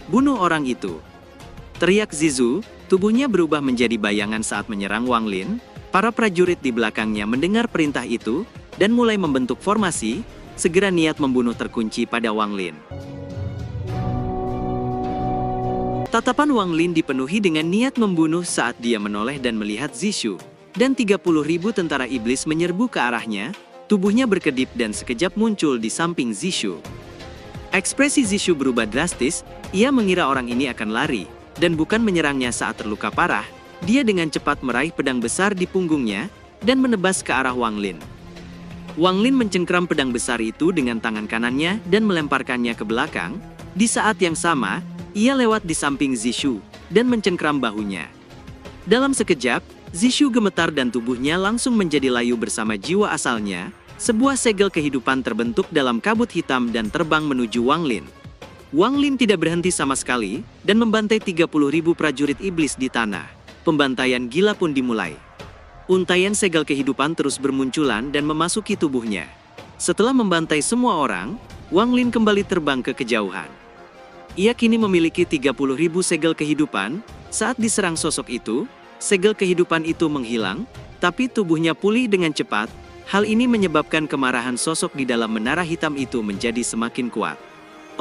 Bunuh orang itu! Teriak Zizu, tubuhnya berubah menjadi bayangan saat menyerang Wang Lin. Para prajurit di belakangnya mendengar perintah itu, dan mulai membentuk formasi, segera niat membunuh terkunci pada Wang Lin. Tatapan Wang Lin dipenuhi dengan niat membunuh saat dia menoleh dan melihat Zishu. Dan 30.000 tentara iblis menyerbu ke arahnya, tubuhnya berkedip dan sekejap muncul di samping Zishu. Ekspresi Zishu berubah drastis, ia mengira orang ini akan lari, dan bukan menyerangnya saat terluka parah, dia dengan cepat meraih pedang besar di punggungnya, dan menebas ke arah Wang Lin. Wang Lin mencengkram pedang besar itu dengan tangan kanannya dan melemparkannya ke belakang. Di saat yang sama, ia lewat di samping Zishu, dan mencengkram bahunya. Dalam sekejap, Zishu gemetar dan tubuhnya langsung menjadi layu bersama jiwa asalnya. Sebuah segel kehidupan terbentuk dalam kabut hitam dan terbang menuju Wang Lin. Wang Lin tidak berhenti sama sekali, dan membantai 30.000 prajurit iblis di tanah. Pembantaian gila pun dimulai. Untaian segel kehidupan terus bermunculan dan memasuki tubuhnya. Setelah membantai semua orang, Wang Lin kembali terbang ke kejauhan. Ia kini memiliki 30.000 segel kehidupan. Saat diserang sosok itu, segel kehidupan itu menghilang, tapi tubuhnya pulih dengan cepat. Hal ini menyebabkan kemarahan sosok di dalam menara hitam itu menjadi semakin kuat.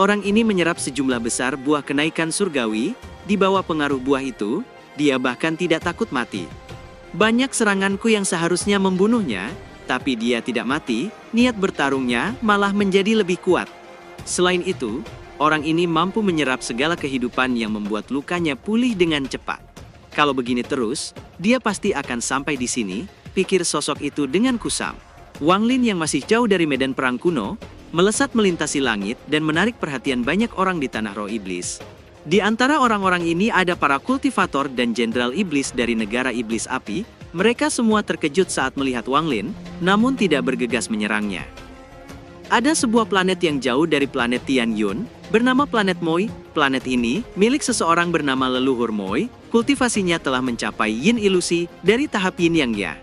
Orang ini menyerap sejumlah besar buah kenaikan surgawi. Di bawah pengaruh buah itu, dia bahkan tidak takut mati. Banyak seranganku yang seharusnya membunuhnya, tapi dia tidak mati, niat bertarungnya malah menjadi lebih kuat. Selain itu, orang ini mampu menyerap segala kehidupan yang membuat lukanya pulih dengan cepat. Kalau begini terus, dia pasti akan sampai di sini, pikir sosok itu dengan kusam. Wang Lin yang masih jauh dari medan perang kuno, melesat melintasi langit dan menarik perhatian banyak orang di tanah roh iblis. Di antara orang-orang ini ada para kultivator dan jenderal iblis dari negara iblis api. Mereka semua terkejut saat melihat Wang Lin, namun tidak bergegas menyerangnya. Ada sebuah planet yang jauh dari planet Tian Yun, bernama planet Moi. Planet ini milik seseorang bernama leluhur Moi. Kultivasinya telah mencapai Yin ilusi dari tahap Yin Yang Ya.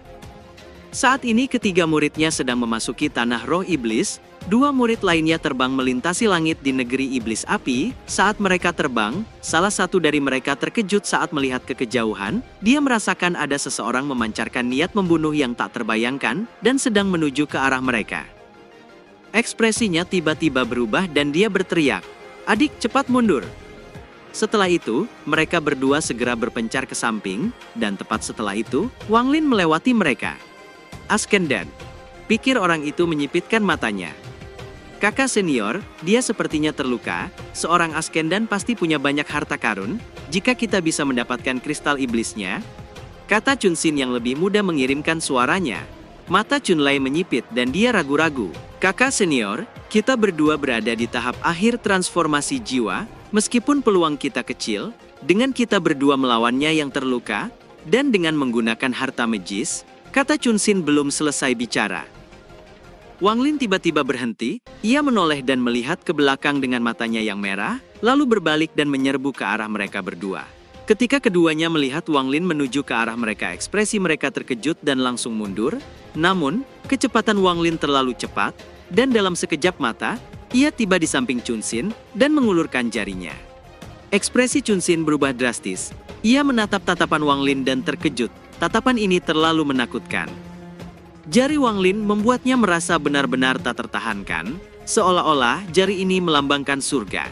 Saat ini ketiga muridnya sedang memasuki tanah roh iblis. Dua murid lainnya terbang melintasi langit di negeri iblis api. Saat mereka terbang, salah satu dari mereka terkejut saat melihat ke kejauhan. Dia merasakan ada seseorang memancarkan niat membunuh yang tak terbayangkan dan sedang menuju ke arah mereka. Ekspresinya tiba-tiba berubah dan dia berteriak, "Adik, cepat mundur!" Setelah itu, mereka berdua segera berpencar ke samping, dan tepat setelah itu, Wang Lin melewati mereka. "Askendan," pikir orang itu menyipitkan matanya. "Kakak senior, dia sepertinya terluka. Seorang Askendan pasti punya banyak harta karun. Jika kita bisa mendapatkan kristal iblisnya," kata Chunsin yang lebih muda mengirimkan suaranya. Mata Chunlei menyipit dan dia ragu-ragu. "Kakak senior, kita berdua berada di tahap akhir transformasi jiwa. Meskipun peluang kita kecil, dengan kita berdua melawannya yang terluka, dan dengan menggunakan harta magis," kata Chunsin belum selesai bicara. Wang Lin tiba-tiba berhenti, ia menoleh dan melihat ke belakang dengan matanya yang merah, lalu berbalik dan menyerbu ke arah mereka berdua. Ketika keduanya melihat Wang Lin menuju ke arah mereka, ekspresi mereka terkejut dan langsung mundur. Namun, kecepatan Wang Lin terlalu cepat, dan dalam sekejap mata, ia tiba di samping Chunsin dan mengulurkan jarinya. Ekspresi Chunsin berubah drastis. Ia menatap tatapan Wang Lin dan terkejut. Tatapan ini terlalu menakutkan. Jari Wang Lin membuatnya merasa benar-benar tak tertahankan, seolah-olah jari ini melambangkan surga.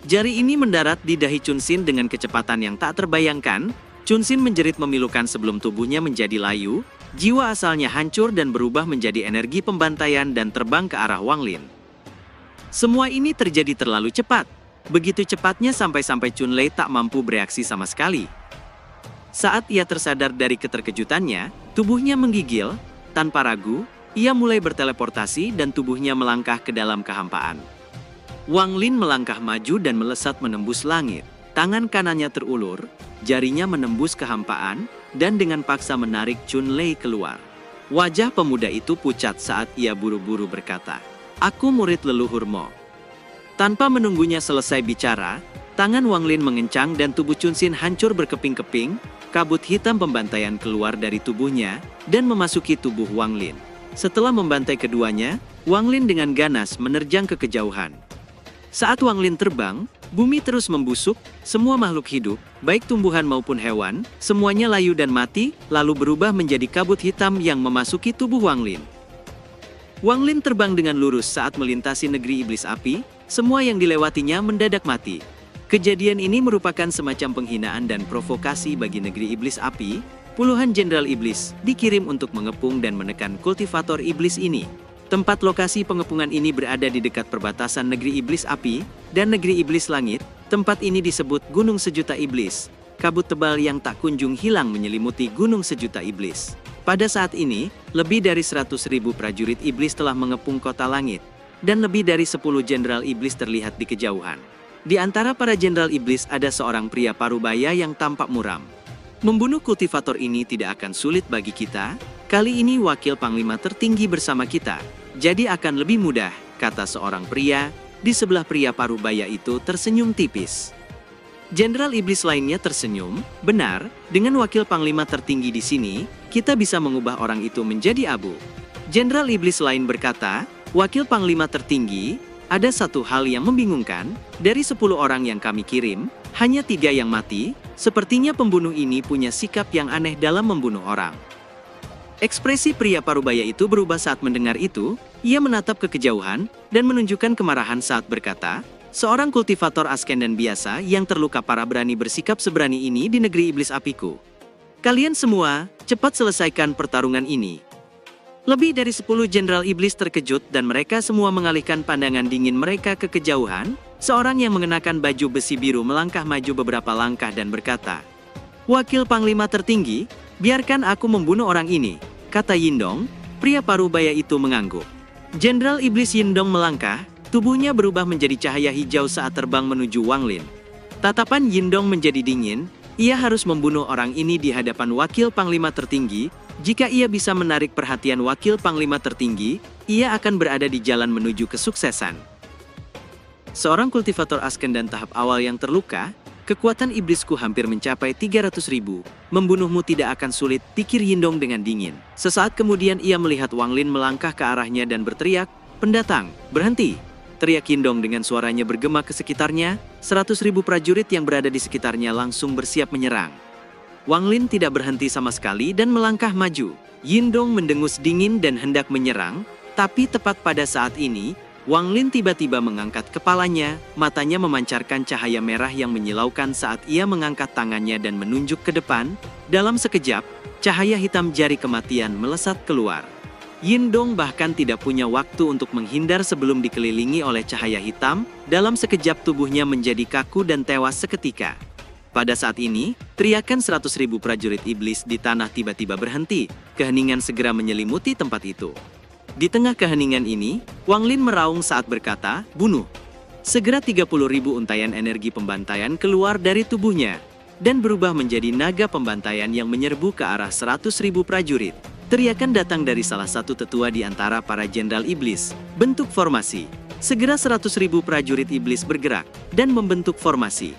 Jari ini mendarat di dahi Chunsin dengan kecepatan yang tak terbayangkan. Chunsin menjerit memilukan sebelum tubuhnya menjadi layu, jiwa asalnya hancur dan berubah menjadi energi pembantaian dan terbang ke arah Wang Lin. Semua ini terjadi terlalu cepat. Begitu cepatnya sampai-sampai Chunlei tak mampu bereaksi sama sekali. Saat ia tersadar dari keterkejutannya, tubuhnya menggigil. Tanpa ragu, ia mulai berteleportasi dan tubuhnya melangkah ke dalam kehampaan. Wang Lin melangkah maju dan melesat menembus langit. Tangan kanannya terulur, jarinya menembus kehampaan, dan dengan paksa menarik Chunlei keluar. Wajah pemuda itu pucat saat ia buru-buru berkata, "Aku murid leluhur Mo." Tanpa menunggunya selesai bicara, tangan Wang Lin mengencang dan tubuh Chunsin hancur berkeping-keping. kabut hitam pembantaian keluar dari tubuhnya dan memasuki tubuh Wang Lin. Setelah membantai keduanya, Wang Lin dengan ganas menerjang ke kejauhan. Saat Wang Lin terbang, bumi terus membusuk, semua makhluk hidup, baik tumbuhan maupun hewan, semuanya layu dan mati, lalu berubah menjadi kabut hitam yang memasuki tubuh Wang Lin. Wang Lin terbang dengan lurus saat melintasi negeri iblis api, semua yang dilewatinya mendadak mati. Kejadian ini merupakan semacam penghinaan dan provokasi bagi negeri iblis api. Puluhan jenderal iblis dikirim untuk mengepung dan menekan kultivator iblis ini. Tempat lokasi pengepungan ini berada di dekat perbatasan negeri iblis api dan negeri iblis langit. Tempat ini disebut Gunung Sejuta Iblis. Kabut tebal yang tak kunjung hilang menyelimuti Gunung Sejuta Iblis. Pada saat ini, lebih dari 100.000 prajurit iblis telah mengepung kota langit, dan lebih dari 10 jenderal iblis terlihat di kejauhan. Di antara para jenderal iblis ada seorang pria parubaya yang tampak muram. Membunuh kultivator ini tidak akan sulit bagi kita. Kali ini wakil panglima tertinggi bersama kita, jadi akan lebih mudah, kata seorang pria. Di sebelah pria parubaya itu tersenyum tipis. Jenderal iblis lainnya tersenyum, benar, dengan wakil panglima tertinggi di sini, kita bisa mengubah orang itu menjadi abu. Jenderal iblis lain berkata, wakil panglima tertinggi, ada satu hal yang membingungkan, dari 10 orang yang kami kirim, hanya 3 yang mati, sepertinya pembunuh ini punya sikap yang aneh dalam membunuh orang. Ekspresi pria parubaya itu berubah saat mendengar itu, ia menatap ke kejauhan, dan menunjukkan kemarahan saat berkata, seorang kultivator ascendan biasa yang terluka parah berani bersikap seberani ini di negeri iblis apiku. Kalian semua, cepat selesaikan pertarungan ini. Lebih dari 10 jenderal iblis terkejut dan mereka semua mengalihkan pandangan dingin mereka ke kejauhan. Seorang yang mengenakan baju besi biru melangkah maju beberapa langkah dan berkata, wakil panglima tertinggi, biarkan aku membunuh orang ini, kata Yindong. Pria parubaya itu mengangguk. Jenderal iblis Yindong melangkah, tubuhnya berubah menjadi cahaya hijau saat terbang menuju Wang Lin. Tatapan Yindong menjadi dingin, ia harus membunuh orang ini di hadapan wakil panglima tertinggi. Jika ia bisa menarik perhatian wakil panglima tertinggi, ia akan berada di jalan menuju kesuksesan. Seorang kultivator ascendan tahap awal yang terluka, kekuatan iblisku hampir mencapai 300.000, membunuhmu tidak akan sulit, pikir Yindong dengan dingin. Sesaat kemudian ia melihat Wang Lin melangkah ke arahnya dan berteriak, pendatang, berhenti. Teriak Yindong dengan suaranya bergema ke sekitarnya, 100.000 prajurit yang berada di sekitarnya langsung bersiap menyerang. Wang Lin tidak berhenti sama sekali dan melangkah maju. Yindong mendengus dingin dan hendak menyerang, tapi tepat pada saat ini, Wang Lin tiba-tiba mengangkat kepalanya, matanya memancarkan cahaya merah yang menyilaukan saat ia mengangkat tangannya dan menunjuk ke depan. Dalam sekejap, cahaya hitam jari kematian melesat keluar. Yindong bahkan tidak punya waktu untuk menghindar sebelum dikelilingi oleh cahaya hitam. Dalam sekejap tubuhnya menjadi kaku dan tewas seketika. Pada saat ini, teriakan 100.000 prajurit iblis di tanah tiba-tiba berhenti. Keheningan segera menyelimuti tempat itu. Di tengah keheningan ini, Wang Lin meraung saat berkata, bunuh. Segera 30.000 untaian energi pembantaian keluar dari tubuhnya, dan berubah menjadi naga pembantaian yang menyerbu ke arah 100.000 prajurit. Teriakan datang dari salah satu tetua di antara para jenderal iblis, bentuk formasi. Segera 100.000 prajurit iblis bergerak, dan membentuk formasi.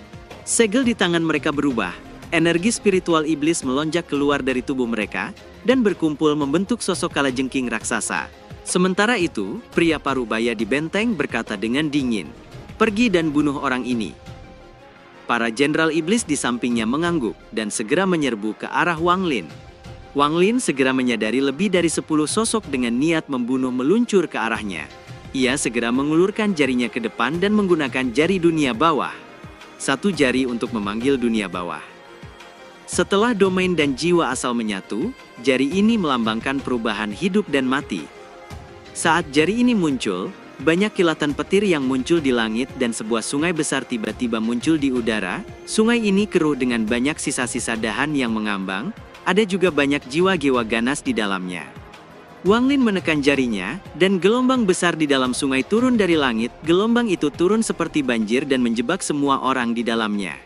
Segel di tangan mereka berubah, energi spiritual iblis melonjak keluar dari tubuh mereka, dan berkumpul membentuk sosok kalajengking raksasa. Sementara itu, pria parubaya di benteng berkata dengan dingin, pergi dan bunuh orang ini. Para jenderal iblis di sampingnya mengangguk dan segera menyerbu ke arah Wang Lin. Wang Lin segera menyadari lebih dari 10 sosok dengan niat membunuh meluncur ke arahnya. Ia segera mengulurkan jarinya ke depan dan menggunakan jari dunia bawah. Satu jari untuk memanggil dunia bawah. Setelah domain dan jiwa asal menyatu, jari ini melambangkan perubahan hidup dan mati. Saat jari ini muncul, banyak kilatan petir yang muncul di langit dan sebuah sungai besar tiba-tiba muncul di udara. Sungai ini keruh dengan banyak sisa-sisa dahan yang mengambang, ada juga banyak jiwa-jiwa ganas di dalamnya. Wang Lin menekan jarinya, dan gelombang besar di dalam sungai turun dari langit. Gelombang itu turun seperti banjir dan menjebak semua orang di dalamnya.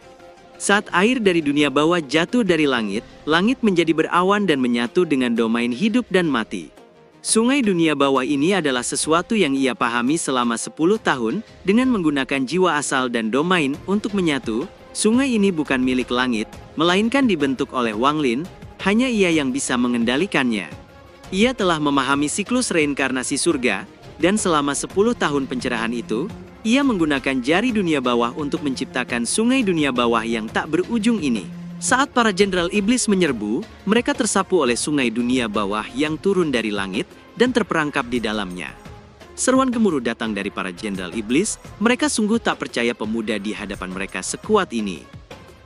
Saat air dari dunia bawah jatuh dari langit, langit menjadi berawan dan menyatu dengan domain hidup dan mati. Sungai dunia bawah ini adalah sesuatu yang ia pahami selama 10 tahun, dengan menggunakan jiwa asal dan domain untuk menyatu. Sungai ini bukan milik langit, melainkan dibentuk oleh Wang Lin, hanya ia yang bisa mengendalikannya. Ia telah memahami siklus reinkarnasi surga, dan selama 10 tahun pencerahan itu, ia menggunakan jari dunia bawah untuk menciptakan sungai dunia bawah yang tak berujung ini. Saat para jenderal iblis menyerbu, mereka tersapu oleh sungai dunia bawah yang turun dari langit dan terperangkap di dalamnya. Seruan gemuruh datang dari para jenderal iblis, mereka sungguh tak percaya pemuda di hadapan mereka sekuat ini.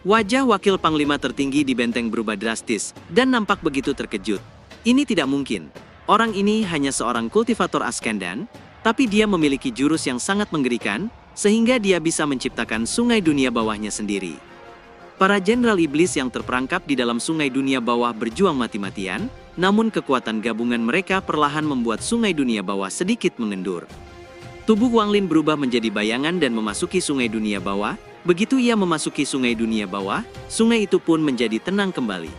Wajah wakil panglima tertinggi di benteng berubah drastis, dan nampak begitu terkejut. Ini tidak mungkin. Orang ini hanya seorang kultivator Ascendan, tapi dia memiliki jurus yang sangat mengerikan, sehingga dia bisa menciptakan sungai dunia bawahnya sendiri. Para jenderal iblis yang terperangkap di dalam sungai dunia bawah berjuang mati-matian, namun kekuatan gabungan mereka perlahan membuat sungai dunia bawah sedikit mengendur. Tubuh Wang Lin berubah menjadi bayangan dan memasuki sungai dunia bawah. Begitu ia memasuki sungai dunia bawah, sungai itu pun menjadi tenang kembali.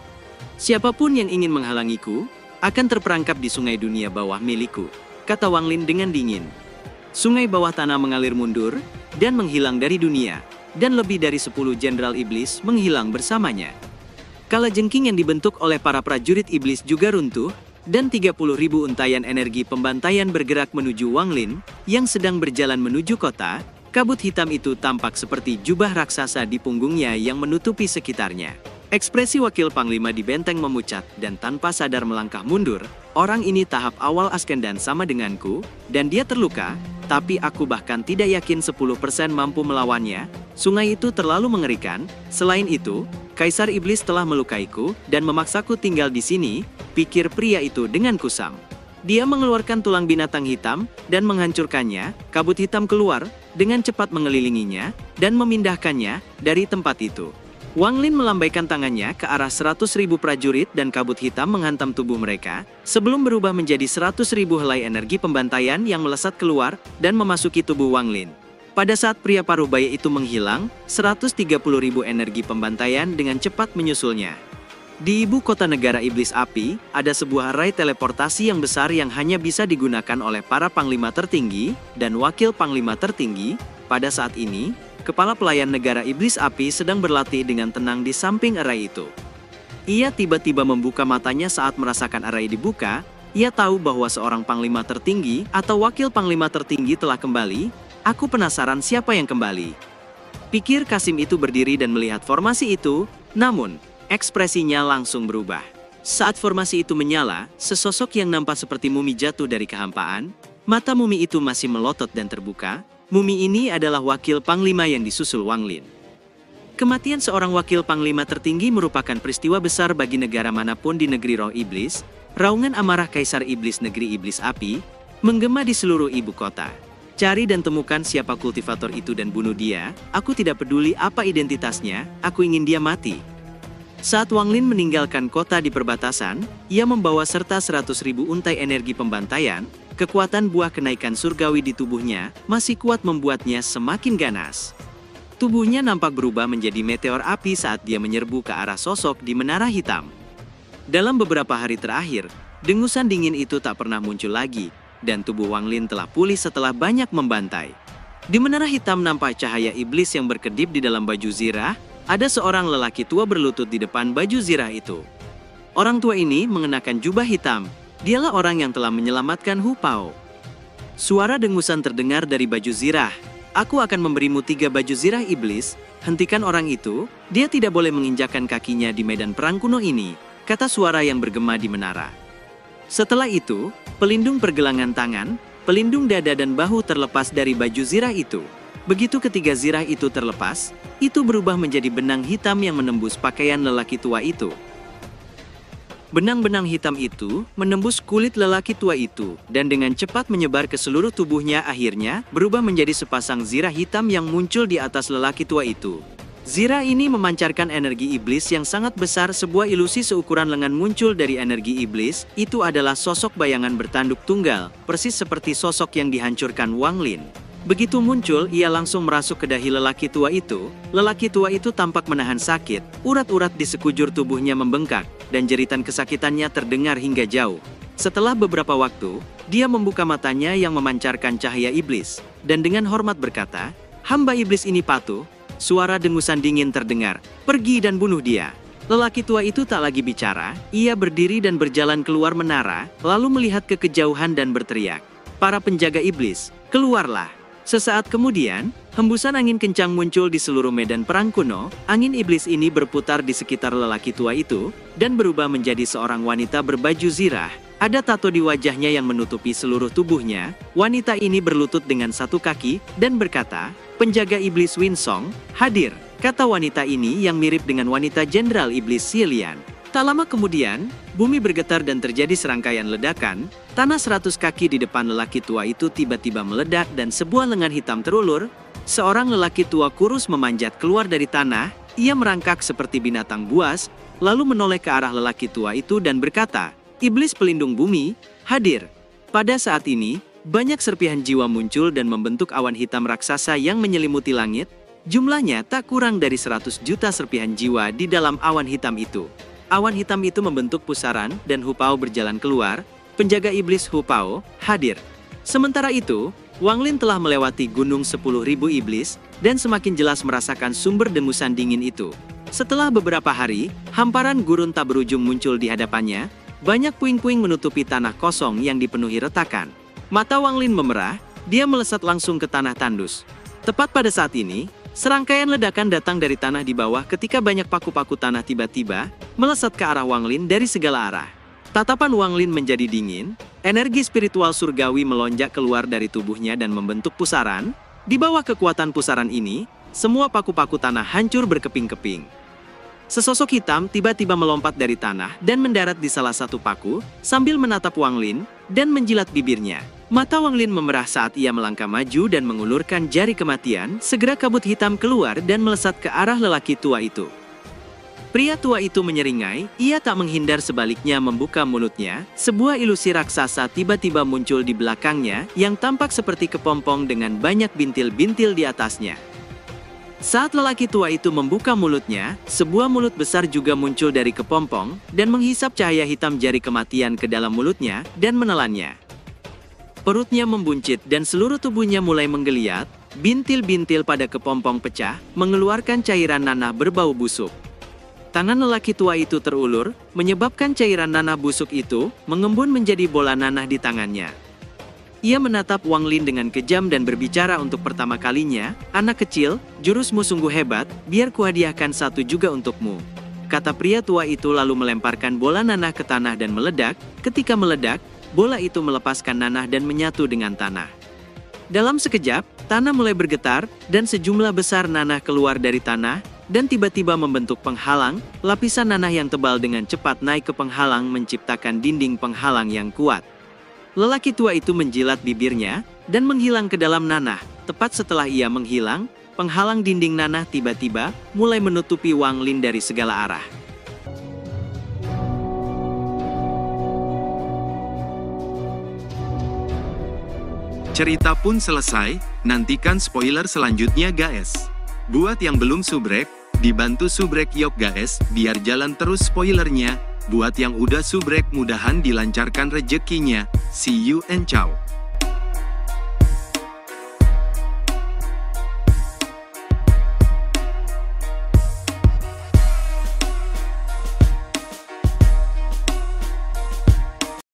Siapapun yang ingin menghalangiku, akan terperangkap di sungai dunia bawah milikku, kata Wang Lin dengan dingin. Sungai bawah tanah mengalir mundur, dan menghilang dari dunia, dan lebih dari 10 jenderal iblis menghilang bersamanya. Kalajengking yang dibentuk oleh para prajurit iblis juga runtuh, dan 30.000 untayan energi pembantaian bergerak menuju Wang Lin, yang sedang berjalan menuju kota. Kabut hitam itu tampak seperti jubah raksasa di punggungnya yang menutupi sekitarnya. Ekspresi wakil panglima di benteng memucat dan tanpa sadar melangkah mundur. Orang ini tahap awal Ascendan sama denganku, dan dia terluka, tapi aku bahkan tidak yakin 10% mampu melawannya. Sungai itu terlalu mengerikan. Selain itu, Kaisar Iblis telah melukaiku dan memaksaku tinggal di sini, pikir pria itu dengan kusam. Dia mengeluarkan tulang binatang hitam dan menghancurkannya. Kabut hitam keluar dengan cepat mengelilinginya dan memindahkannya dari tempat itu. Wang Lin melambaikan tangannya ke arah 100.000 prajurit dan kabut hitam menghantam tubuh mereka, sebelum berubah menjadi 100.000 helai energi pembantaian yang melesat keluar dan memasuki tubuh Wang Lin. Pada saat pria parubaya itu menghilang, 130.000 energi pembantaian dengan cepat menyusulnya. Di ibu kota negara iblis api, ada sebuah rai teleportasi yang besar yang hanya bisa digunakan oleh para panglima tertinggi dan wakil panglima tertinggi. Pada saat ini, kepala pelayan negara iblis api sedang berlatih dengan tenang di samping rai itu. Ia tiba-tiba membuka matanya saat merasakan rai dibuka. Ia tahu bahwa seorang panglima tertinggi atau wakil panglima tertinggi telah kembali. Aku penasaran siapa yang kembali. Pikir Kasim itu berdiri dan melihat formasi itu, namun ekspresinya langsung berubah. Saat formasi itu menyala, sesosok yang nampak seperti mumi jatuh dari kehampaan. Mata mumi itu masih melotot dan terbuka. Mumi ini adalah wakil panglima yang disusul Wang Lin. Kematian seorang wakil panglima tertinggi merupakan peristiwa besar bagi negara manapun di negeri roh iblis. Raungan amarah Kaisar Iblis negeri iblis api menggema di seluruh ibu kota. Cari dan temukan siapa kultivator itu dan bunuh dia. Aku tidak peduli apa identitasnya, aku ingin dia mati. Saat Wang Lin meninggalkan kota di perbatasan, ia membawa serta 100.000 untai energi pembantaian. Kekuatan buah kenaikan surgawi di tubuhnya masih kuat membuatnya semakin ganas. Tubuhnya nampak berubah menjadi meteor api saat dia menyerbu ke arah sosok di menara hitam. Dalam beberapa hari terakhir, dengusan dingin itu tak pernah muncul lagi, dan tubuh Wang Lin telah pulih setelah banyak membantai. Di menara hitam nampak cahaya iblis yang berkedip di dalam baju zirah. Ada seorang lelaki tua berlutut di depan baju zirah itu. Orang tua ini mengenakan jubah hitam. Dialah orang yang telah menyelamatkan Hu Pao. Suara dengusan terdengar dari baju zirah. Aku akan memberimu 3 baju zirah iblis. Hentikan orang itu, dia tidak boleh menginjakkan kakinya di medan perang kuno ini, kata suara yang bergema di menara. Setelah itu, pelindung pergelangan tangan, pelindung dada dan bahu terlepas dari baju zirah itu. Begitu ketiga zirah itu terlepas, itu berubah menjadi benang hitam yang menembus pakaian lelaki tua itu. Benang-benang hitam itu menembus kulit lelaki tua itu, dan dengan cepat menyebar ke seluruh tubuhnya, akhirnya berubah menjadi sepasang zirah hitam yang muncul di atas lelaki tua itu. Zirah ini memancarkan energi iblis yang sangat besar. Sebuah ilusi seukuran lengan muncul dari energi iblis. Itu adalah sosok bayangan bertanduk tunggal, persis seperti sosok yang dihancurkan Wang Lin. Begitu muncul, ia langsung merasuk ke dahi lelaki tua itu. Lelaki tua itu tampak menahan sakit, urat-urat di sekujur tubuhnya membengkak, dan jeritan kesakitannya terdengar hingga jauh. Setelah beberapa waktu, dia membuka matanya yang memancarkan cahaya iblis, dan dengan hormat berkata, "Hamba iblis ini patuh." suara dengusan dingin terdengar, "Pergi dan bunuh dia." Lelaki tua itu tak lagi bicara, ia berdiri dan berjalan keluar menara, lalu melihat ke kejauhan dan berteriak, "Para penjaga iblis, keluarlah!" Sesaat kemudian, hembusan angin kencang muncul di seluruh medan perang kuno. Angin iblis ini berputar di sekitar lelaki tua itu, dan berubah menjadi seorang wanita berbaju zirah. Ada tato di wajahnya yang menutupi seluruh tubuhnya. Wanita ini berlutut dengan satu kaki, dan berkata, "Penjaga iblis Winsong, hadir." Kata wanita ini yang mirip dengan wanita Jenderal Iblis Xilian. Tak lama kemudian, bumi bergetar dan terjadi serangkaian ledakan. Tanah 100 kaki di depan lelaki tua itu tiba-tiba meledak dan sebuah lengan hitam terulur. Seorang lelaki tua kurus memanjat keluar dari tanah. Ia merangkak seperti binatang buas, lalu menoleh ke arah lelaki tua itu dan berkata, "Iblis pelindung bumi, hadir." Pada saat ini, banyak serpihan jiwa muncul dan membentuk awan hitam raksasa yang menyelimuti langit. Jumlahnya tak kurang dari 100 juta serpihan jiwa di dalam awan hitam itu. Awan hitam itu membentuk pusaran dan Hu Pao berjalan keluar. Penjaga iblis Hu Pao hadir. Sementara itu, Wang Lin telah melewati gunung 10.000 iblis dan semakin jelas merasakan sumber dengusan dingin itu. Setelah beberapa hari, hamparan gurun tak berujung muncul di hadapannya. Banyak puing-puing menutupi tanah kosong yang dipenuhi retakan. Mata Wang Lin memerah, dia melesat langsung ke tanah tandus. Tepat pada saat ini, serangkaian ledakan datang dari tanah di bawah ketika banyak paku-paku tanah tiba-tiba melesat ke arah Wang Lin dari segala arah. Tatapan Wang Lin menjadi dingin, energi spiritual surgawi melonjak keluar dari tubuhnya dan membentuk pusaran. Di bawah kekuatan pusaran ini, semua paku-paku tanah hancur berkeping-keping. Sesosok hitam tiba-tiba melompat dari tanah dan mendarat di salah satu paku sambil menatap Wang Lin dan menjilat bibirnya. Mata Wang Lin memerah saat ia melangkah maju dan mengulurkan jari kematian. Segera kabut hitam keluar dan melesat ke arah lelaki tua itu. Pria tua itu menyeringai, ia tak menghindar, sebaliknya membuka mulutnya. Sebuah ilusi raksasa tiba-tiba muncul di belakangnya yang tampak seperti kepompong dengan banyak bintil-bintil di atasnya. Saat lelaki tua itu membuka mulutnya, sebuah mulut besar juga muncul dari kepompong dan menghisap cahaya hitam jari kematian ke dalam mulutnya dan menelannya. Perutnya membuncit dan seluruh tubuhnya mulai menggeliat. Bintil-bintil pada kepompong pecah, mengeluarkan cairan nanah berbau busuk. Tangan lelaki tua itu terulur, menyebabkan cairan nanah busuk itu mengembun menjadi bola nanah di tangannya. Ia menatap Wang Lin dengan kejam dan berbicara untuk pertama kalinya, "Anak kecil, jurusmu sungguh hebat, biar kuhadiahkan satu juga untukmu." Kata pria tua itu lalu melemparkan bola nanah ke tanah dan meledak. Ketika meledak, bola itu melepaskan nanah dan menyatu dengan tanah. Dalam sekejap, tanah mulai bergetar dan sejumlah besar nanah keluar dari tanah dan tiba-tiba membentuk penghalang. Lapisan nanah yang tebal dengan cepat naik ke penghalang menciptakan dinding penghalang yang kuat. Lelaki tua itu menjilat bibirnya dan menghilang ke dalam nanah. Tepat setelah ia menghilang, penghalang dinding nanah tiba-tiba mulai menutupi Wang Lin dari segala arah. Cerita pun selesai, nantikan spoiler selanjutnya guys. Buat yang belum subrek, dibantu subrek yok guys, biar jalan terus spoilernya. Buat yang udah subrek, mudahan dilancarkan rezekinya. See you and ciao.